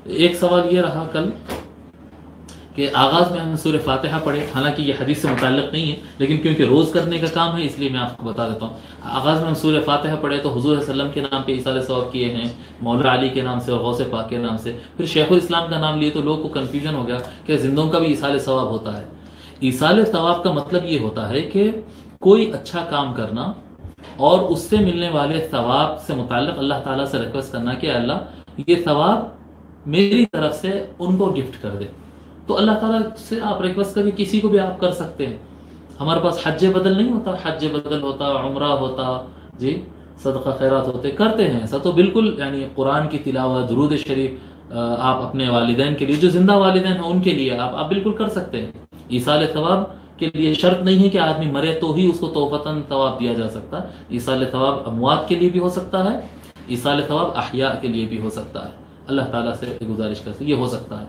ایک سوال یہ رہا کل کہ آغاز میں ہم سورہ فاتحہ پڑھے، حالانکہ یہ حدیث سے متعلق نہیں ہے، لیکن کیونکہ روز کرنے کا کام ہے اس لیے میں آپ کو بتا دیتا ہوں۔ آغاز میں ہم سورہ فاتحہ پڑھے تو حضور صلی اللہ علیہ وسلم کے نام پہ ایصال ثواب کیے ہیں، مولا علی کے نام سے اور غوث پاک کے نام سے، پھر شیخ الاسلام کا نام لیے تو لوگوں کو کنفیوژن ہو گیا کہ زندوں کا بھی ایصال ثواب ہوتا ہے۔ ایصال ثواب کا مطلب یہ ہوتا ہے کہ کوئی اچھا کام کرنا اور اس سے ملنے والے ثواب سے متعلق اللہ تعالیٰ سے ریکویسٹ کرنا کہ اللہ یہ ثواب میری طرف سے ان کو گفٹ کر دے۔ تو اللہ تعالیٰ سے آپ ریکویسٹ کر کے کسی کو بھی آپ کر سکتے ہیں۔ ہمارے پاس حج بدل نہیں ہوتا، حج بدل ہوتا، عمرہ ہوتا، جی صدقہ خیرات ہوتے، کرتے ہیں ایسا تو بالکل، یعنی قرآن کی تلاوت، درود شریف آپ اپنے والدین کے لیے، جو زندہ والدین ہیں ان کے لیے آپ بالکل کر سکتے ہیں۔ ایصال ثواب کے لیے شرط نہیں ہے کہ آدمی مرے تو ہی اس کو توفتاً ثواب دیا جا سکتا۔ ایصال ثواب اموات کے لیے بھی ہو سکتا ہے، ایصال ثواب احیاء کے لیے بھی ہو سکتا ہے۔ اللہ تعالیٰ سے گزارش کرتے یہ ہو سکتا ہے۔